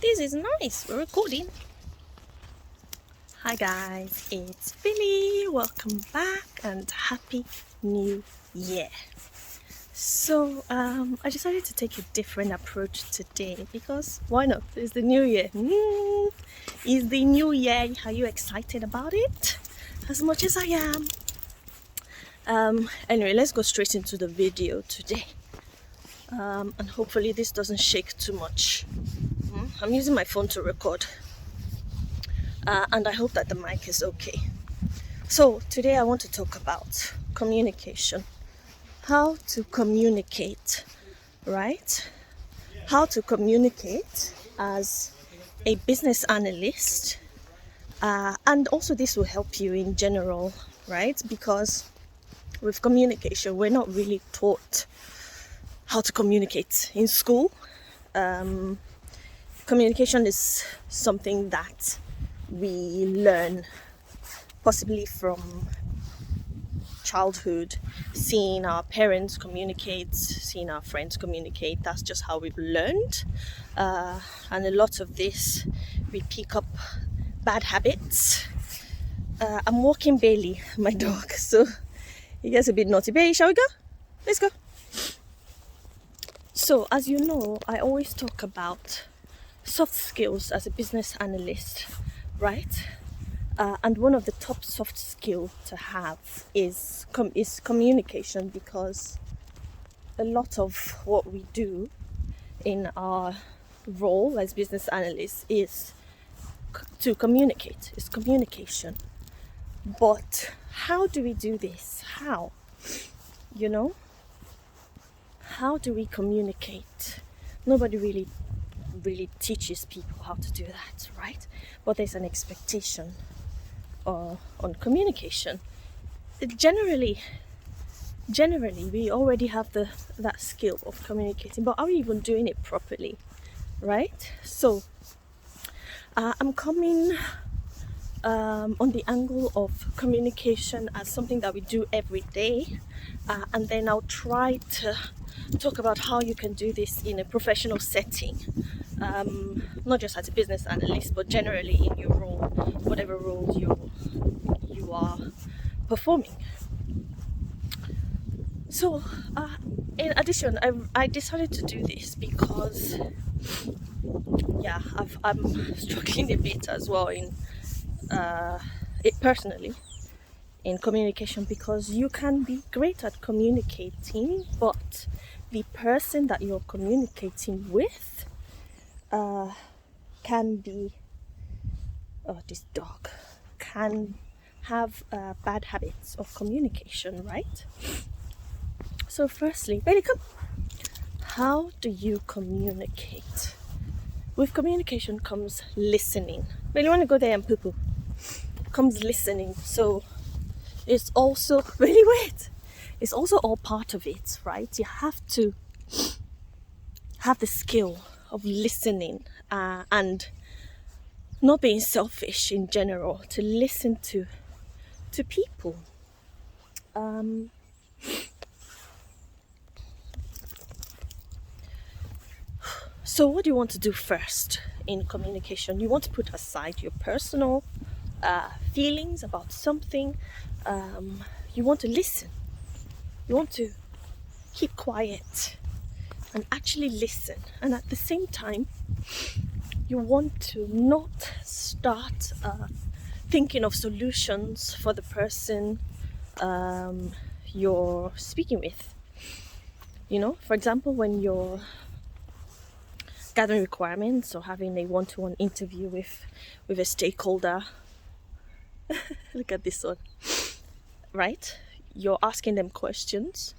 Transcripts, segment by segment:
This is nice. We're recording. Hi guys, it's Billy. Welcome back and happy new year. So I decided to take a different approach today because why not? It's the new year. It's the new year. Are you excited about it? As much as I am. Anyway, let's go straight into the video today. And hopefully this doesn't shake too much. I'm using my phone to record. And I hope that the mic is okay. So today I want to talk about communication. How to communicate, right? How to communicate as a business analyst. And also this will help you in general, right? Because with communication, we're not really taught how to communicate in school. Communication is something that we learn possibly from childhood, seeing our parents communicate, seeing our friends communicate. That's just how we've learned. And a lot of this, we pick up bad habits. I'm walking Bailey, my dog, so he gets a bit naughty. Bailey, shall we go? Let's go. So, as you know, I always talk about soft skills as a business analyst, right? And one of the top soft skills to have is communication, because a lot of what we do in our role as business analysts is to communicate. It's communication. But how do we do this? How? You know? How do we communicate? Nobody really teaches people how to do that, right? But there's an expectation on communication. Generally we already have that skill of communicating, but are we even doing it properly, right? So I'm coming on the angle of communication as something that we do every day, and then I'll try to talk about how you can do this in a professional setting, not just as a business analyst, but generally in your role, whatever role you are performing. So in addition, I decided to do this because I'm struggling a bit as well in it personally in communication, because you can be great at communicating, but the person that you're communicating with can be, this dog can have bad habits of communication, right? So firstly, Bailey, come. How do you communicate? With communication comes listening. Bailey, you want to go there and poo-poo? Comes listening. So it's also really weird. It's also all part of it, right? You have to have the skill of listening and not being selfish in general, to listen to people. So what do you want to do first in communication? You want to put aside your personal feelings about something. You want to listen. You want to keep quiet and actually listen. And at the same time, you want to not start thinking of solutions for the person you're speaking with. You know, for example, when you're gathering requirements or having a one-to-one interview with a stakeholder, look at this one, right? You're asking them questions.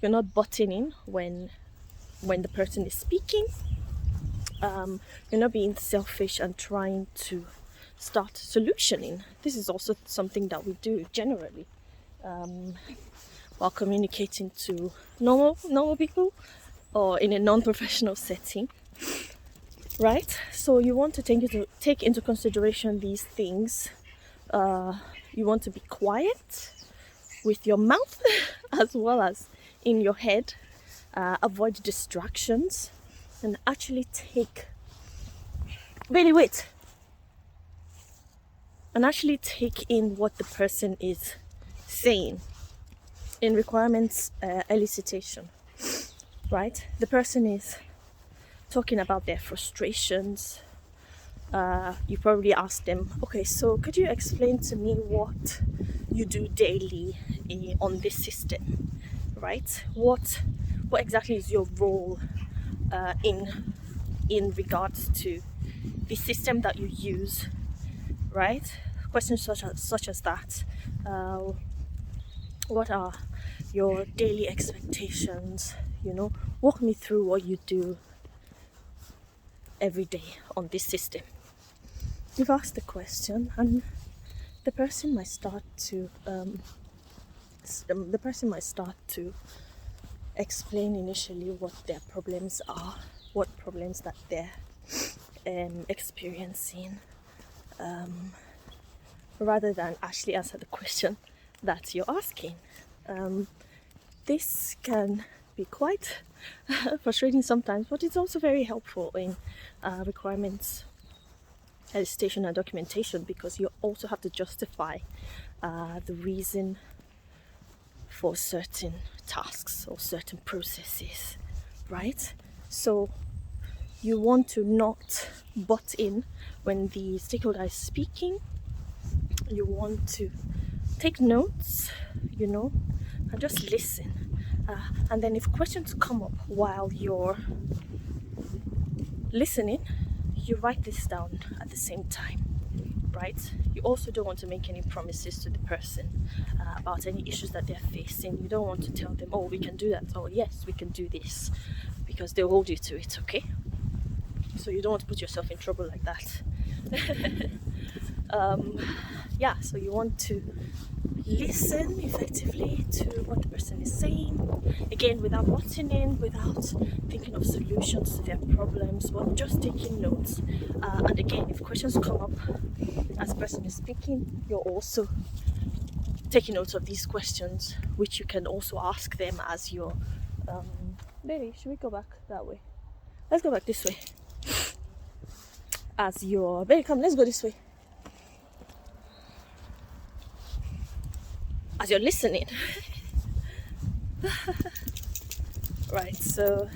You're not butting in when the person is speaking. You're not being selfish and trying to start solutioning. This is also something that we do generally while communicating to normal people or in a non-professional setting, right? So you want to take into consideration these things. You want to be quiet with your mouth as well as in your head. Avoid distractions and actually take really wait and actually take in what the person is saying in requirements elicitation, right? The person is talking about their frustrations. You probably ask them, okay, so could you explain to me what you do daily on this system, right? What exactly is your role in regards to the system that you use, right? Questions such as that. What are your daily expectations? Walk me through what you do every day on this system. You've asked the question, and the person might start to explain initially what their problems are, what problems that they're experiencing, rather than actually answer the question that you're asking. This can be quite frustrating sometimes, but it's also very helpful in requirements elicitation and documentation, because you also have to justify the reason for certain tasks or certain processes, right? So you want to not butt in when the stakeholder is speaking. You want to take notes, and just listen. And then if questions come up while you're listening, you write this down at the same time, right? You also don't want to make any promises to the person about any issues that they're facing. You don't want to tell them, oh, we can do that, or yes, we can do this, because they'll hold you to it, okay? So you don't want to put yourself in trouble like that. So you want to listen effectively to what the person is saying, again, without butting in, without thinking of solutions to their problems, but just taking notes. And again, if questions come up as the person is speaking, you're also taking notes of these questions, which you can also ask them as you're baby, should we go back that way? Let's go back this way. As you're baby, come, let's go this way. As you're listening. Right, so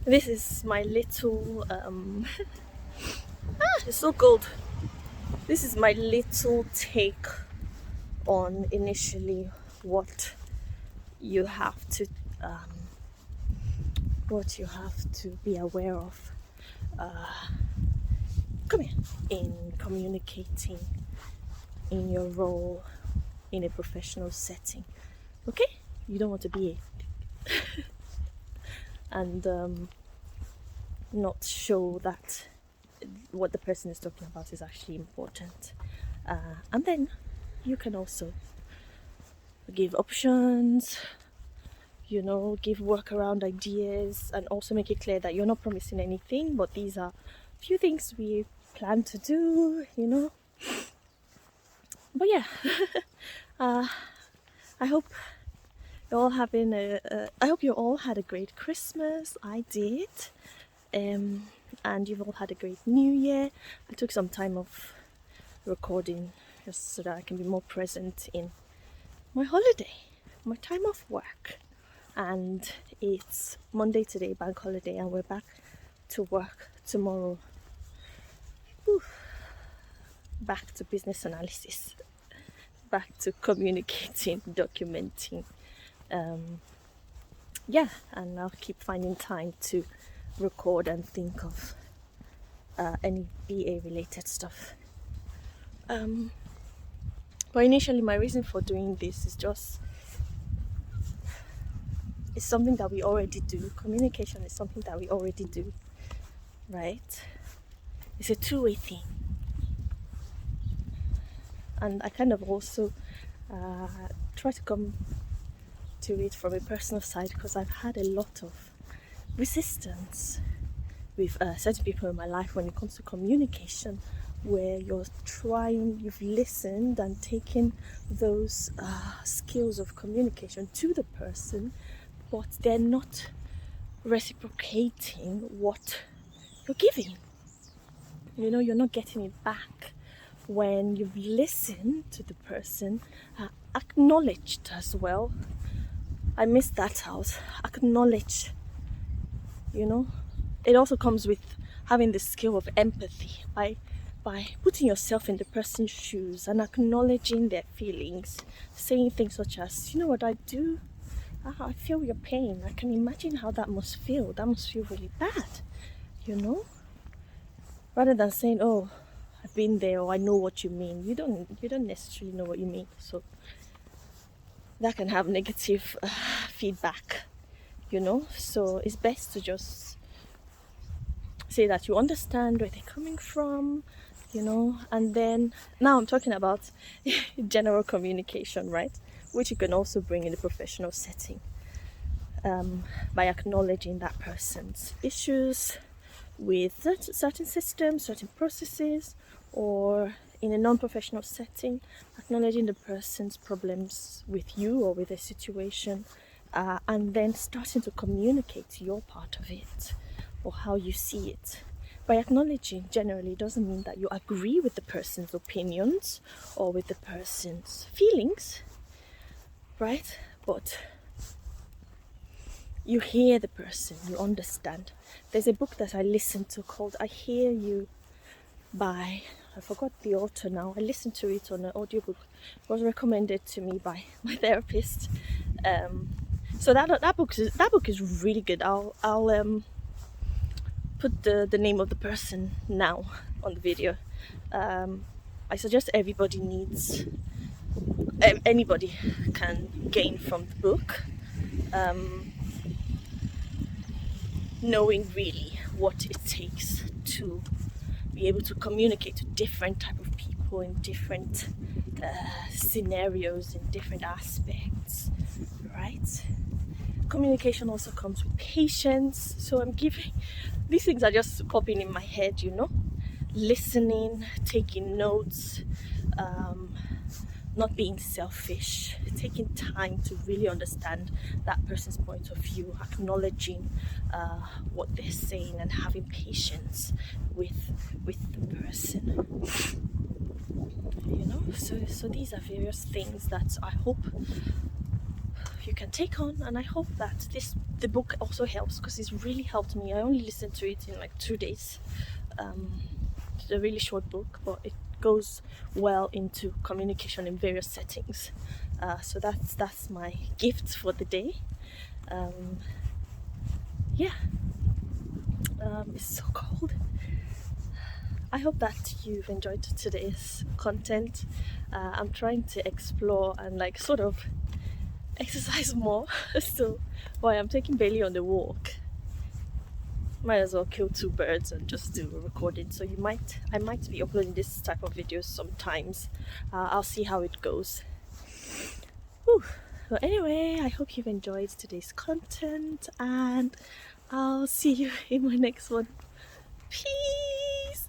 this is my little it's so cold. This is my little take on initially what you have to be aware of come here in communicating in your role in a professional setting. Okay, you don't want to be and not show that what the person is talking about is actually important. And then you can also give options, give workaround ideas, and also make it clear that you're not promising anything, but these are a few things we plan to do, But yeah, I hope you're all having I hope you all had a great Christmas. I did. And you've all had a great New Year. I took some time off recording just so that I can be more present in my holiday, my time off work. And it's Monday today, bank holiday, and we're back to work tomorrow. Whew. Back to business analysis, back to communicating, documenting. And I'll keep finding time to record and think of any BA related stuff. But initially, my reason for doing this is it's something that we already do. Communication is something that we already do, right? It's a two-way thing. And I kind of also try to come to it from a personal side, because I've had a lot of resistance with certain people in my life when it comes to communication, where you've listened and taken those skills of communication to the person, but they're not reciprocating what you're giving, You know, you're not getting it back when you've listened to the person, acknowledged as well. I missed that out. Acknowledge, you know. It also comes with having the skill of empathy by putting yourself in the person's shoes and acknowledging their feelings, saying things such as, you know what I do? I feel your pain. I can imagine how that must feel. That must feel really bad, you know? Rather than saying, oh, I've been there, or I know what you mean. You don't necessarily know what you mean. So that can have negative feedback, you know? So it's best to just say that you understand where they're coming from, you know. And then now I'm talking about general communication, right? Which you can also bring in a professional setting, by acknowledging that person's issues with certain systems, certain processes, or in a non-professional setting, acknowledging the person's problems with you or with a situation, and then starting to communicate your part of it or how you see it. By acknowledging generally doesn't mean that you agree with the person's opinions or with the person's feelings, right? But you hear the person, you understand. There's a book that I listened to called I Hear You by, I forgot the author now. I listened to it on an audiobook. It was recommended to me by my therapist. So that book is really good. I'll put the name of the person now on the video. I suggest anybody can gain from the book, knowing really what it takes to be able to communicate to different type of people in different scenarios, in different aspects, right? Communication also comes with patience. So I'm giving, these things are just popping in my head, you know. Listening, taking notes, not being selfish, taking time to really understand that person's point of view, acknowledging what they're saying, and having patience with the person. You know, so these are various things that I hope you can take on, and I hope that the book also helps, because it's really helped me. I only listened to it in like 2 days. It's a really short book, but it goes well into communication in various settings. So that's my gift for the day. It's so cold. I hope that you've enjoyed today's content. I'm trying to explore and like sort of exercise more. So while I'm taking Bailey on the walk, might as well kill 2 birds and just do a recording. So I might be uploading this type of videos sometimes. I'll see how it goes. Whew. Well, anyway, I hope you've enjoyed today's content, and I'll see you in my next one. Peace.